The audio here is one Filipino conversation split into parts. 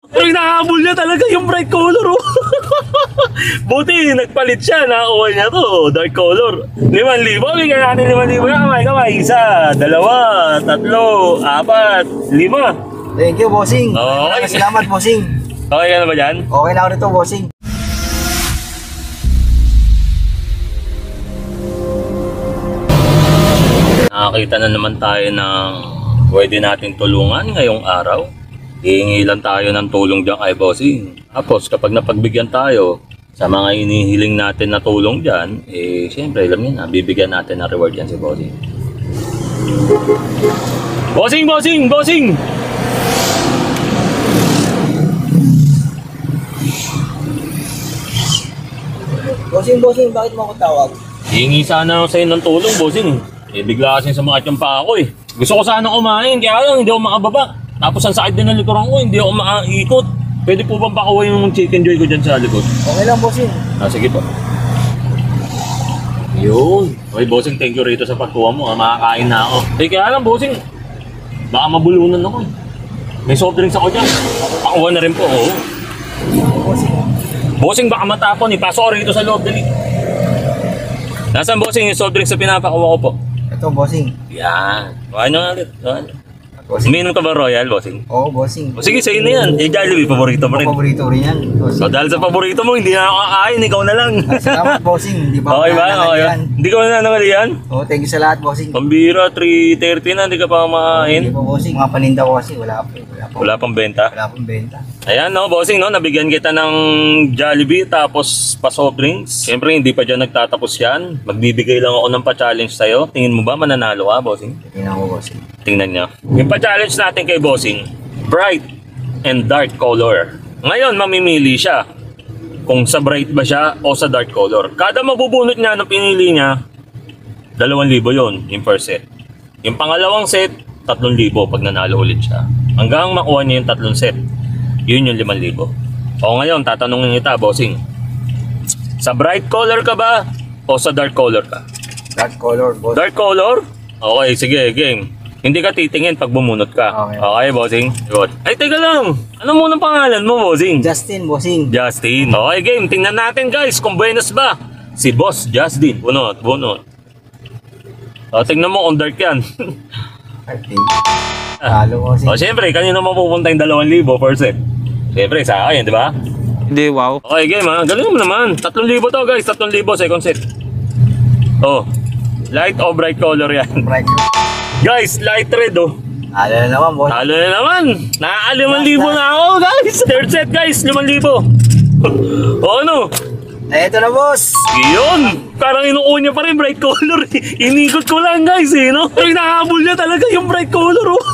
Pero hinahabol niya talaga yung bright color, oh. Buti, nagpalit siya. Nakakuha niya to, dark color. 5,000. Bigyan natin 5,000. Kamay. 1, 2, 3, 4, 5. Thank you, bossing. Okay. Salamat, bossing. Okay ka na ba dyan? Okay na ako nito, bossing. Nakakita na naman tayo ng pwede nating tulungan ngayong araw. Hihingi lang tayo ng tulong dyan kay bossing. Tapos kapag napagbigyan tayo sa mga inihiling natin na tulong dyan, eh syempre alam niyo na, bibigyan natin ng reward yan si bossing. Bossing! Bossing, bakit mo ako tawag? Hihingi sana ako sa'yo ng tulong, bossing. Eh bigla kasi sumakit yung paa ko eh. Gusto ko sana kumain, kaya lang hindi ako makababa. Tapos ang sakit din ng likuran ko, hindi ako makaikot. Pwede po bang pakuha yung chicken joy ko dyan sa likod? Okay lang, bossing. Sige po. Yun. Okay, bossing, thank you rito sa pagkuha mo. Makakain na ako. Eh, kaya lang, bossing. Baka mabulunan ako. May soft drinks ako dyan. Pakuha na rin po. Oo. Bossing. Bossing, baka matapon. Ipasok ko rito sa loob. Dali. Nasaan, bossing, yung soft drinks na pinapakuha ko po? Ito, bossing. Yan. Kuha nyo nga ulit. Bossing. Uminom ka ba Royal, bossing? Oo, bossing. O sige, sa'yo na yan. Eh, Jollibee, paborito mo rin. Paborito rin yan, bossing. So, dahil sa paborito mo, hindi na ako kakain. Ikaw na lang. Salamat, bossing. Hindi ba Okay ba? Okay ba? Hindi ka ba nanangal yan? Oo, thank you sa lahat, bossing. Pambira, 3:30 na, hindi ka pa kumakain. Hindi po, bossing. Mga paninda ko kasi, wala Wala pang benta. Wala pong benta. Ayan, no, bossing, no, nabigyan kita ng Jollibee tapos pa-soft drinks. Siyempre, hindi pa dyan nagtatapos yan. Magbibigay lang ako ng pa-challenge sa'yo. Tingin mo ba mananalo ka, bossing? Tingnan ko, bossing. Tingnan nyo. Yung pa-challenge natin kay bossing, bright and dark color. Ngayon, mamimili siya kung sa bright ba siya o sa dark color. Kada mabubunot niya, nung pinili niya, 2,000 yon yung first set. Yung pangalawang set, 3,000 pag nanalo ulit siya. Hanggang makuha niya yung 3 set. Yun yung 5,000. O ngayon, tatanungin kita, bossing. Sa bright color ka ba o sa dark color ka? Dark color, boss. Dark color? Okay, sige, game. Hindi ka titingin pag bumunot ka. Okay. Okay, bossing? Good. Ay, teka lang. Ano muna pangalan mo, bossing? Justin, bossing. Justin. Okay, game. Tingnan natin, guys, kung buenos ba si Boss Justin. Bunot. O, tingnan mo kung dark yan. Talo, bossing. O, syempre, kanino mapupunta yung 2,000 per set? Syempre, sa akin, di ba? Hindi, wow. Okay, game, ha? Galing mo naman. 3,000 to, guys. 3,000 second set. Oh, light o bright color yan. Bright. Guys, light red, oh. Talo na naman, boss. Talo na naman. Nakaka 5,000 na ako, guys. Third set, guys. 5,000. O, ano? Eto na, boss. Yun! Parang inukuha niya pa rin bright color. Inikot ko lang, guys, eh, no? Pero hinahabol niya talaga yung bright color, oh.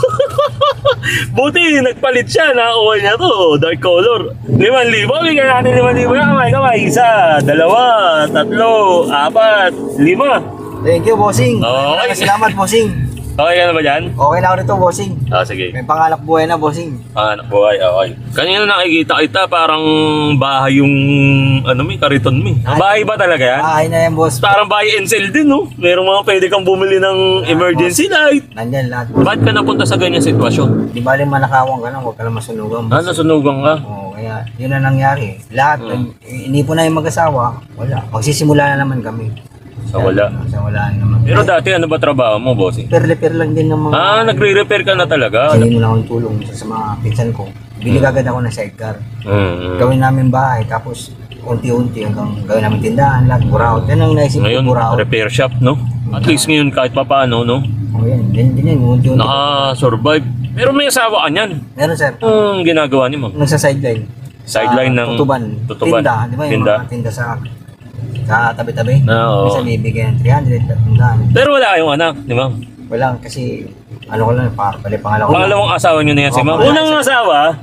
Buti, nagpalit siya. Nakakuha niya to, dark color. 5,000. Bigyan natin 5,000. Kamay. 1, 2, 3, 4, 5. Thank you, bossing. Okay. Salamat, bossing. Okay ka na ba dyan? Okay na ako nito, bossing. Sige. May pangalak buhay na, bossing. Anak buhay, okay. Kanina nakikita kita parang bahay yung may kariton mo. Bahay ba talaga yan? Bahay na yan, boss. Parang buy and sell din, no? Merong mga pwede kang bumili ng emergency light. Nandyan lahat, boss. Ba't ka napunta sa ganyan sitwasyon? Di bali manakawang ka lang, huwag ka lang masunugan, boss. Nasunugan ka? Oo, kaya yun na nangyari. Lahat, inipo na yung mag-asawa, wala. Magsisimula na naman kami. Sa wala. Sa wala naman. Pero dati ano ba trabaho mo, bossing? Repair lang din ng mga... Nagre-repair ka na talaga? Hindi mo na akong tulong sa mga pinsan ko. Bili agad ako ng sidecar. Mm. Gawin namin bahay, tapos unti-unti hanggang gawin namin tindahan, lahat, buraot. Yan ang naisip ko, Ngayon, buraot. repair shop, no? At least ngayon kahit papaano, no? O yan, din yan, unti-unti. Naka-survive. Pero may asawa ka niyan. Meron, sir. Anong ginagawa niyo, ma'am? Nasa sideline. Sideline ng Tutuban. Tutuban. Tinda, di ba yung Tinda. mga tinda sa tabi-tabi? Oo. Minsan bibigyan ng 300, 300. Pero wala kayong anak, di ba? Wala, kasi ano ko lang, pangalawa ko. Pangalawang asawa niyo na yan si ma'am. Wala. Unang asawa,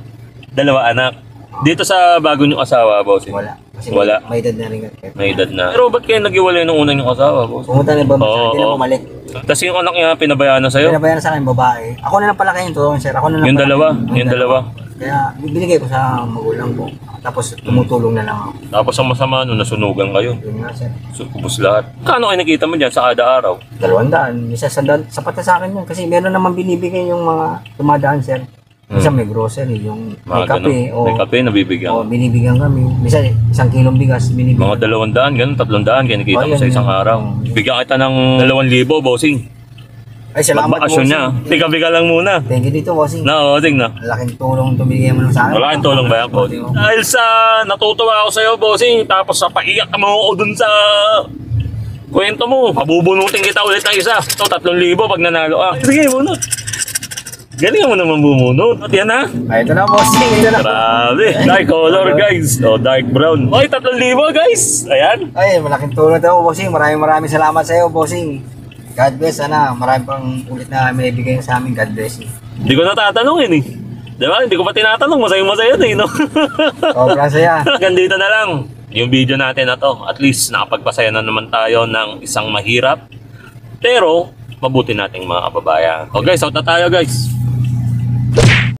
2 anak. Dito sa bago niyong asawa, boss. Wala. Kasi Wala. may edad na rin. May edad na. Pero ba't kayo nag-iwalay ng unang niyong asawa, boss? Pumunta na ibang Oo, hindi na oo. bumalik. Tapos yung anak niya, pinabayaan na sa'yo? Pinabayaran sa akin babae. Ako na lang pala kayo to, sir. Ako na lang Yung pala dalawa? kayo. Yung dalawa? Kaya binigay ko sa magulang ko. Tapos tumutulong na lang ako. Tapos ang masama, nasunugan kayo. Yun nga, sir. So, kubos lahat. Kano kayo nakita mo dyan sa kada araw? 200. Isa sandal. Sapat na sa akin yun. Kasi meron naman binibigay yung mga tumadaan, sir. Minsan may grocery, yung may Mga kape. ganun. May kape, nabibigyan. O binibigyan kami. Minsan 1 kilong bigas binibigyan. Mga 200, ganun, 300, kinikita mo Oh, sa yan, isang yan. araw. Bigyan kita ng 2,000, bossing. Ay, salamat Magbakasyon niya. Tika-bika lang muna. Thank you dito, bossing. Na, bossing na. Laking tulong tumigay mo sa akin. Wala kang tulong ba yan, bossing? Dahil sa natutuwa ako sa'yo, bossing, tapos sa paiyak mo ako dun sa kwento mo. Pabubunutin kita ulit ng isa. Ito, 3,000 pag nanalo ka. Sige, bunot. Galing mo naman bumunot. At yan ha. Ay, ito na, bossing. Ito na. Grabe. Dark color, guys. O, dark brown. Oy, 3,000, guys. Ayan. Ay, malaking tulong ito, bossing. Maraming salamat sa iyo, bossing. God bless, marami pang ulit na may bigay sa amin. God bless you. Hindi ko natatanungin eh. Diba? Hindi ko pa tinatanong. Masaya-masaya na eh, no? Sobrang saya. Gandito na lang yung video natin na to. At least nakapagpasaya na naman tayo ng isang mahirap pero mabuti nating mga kababayan. O guys, out na tayo guys.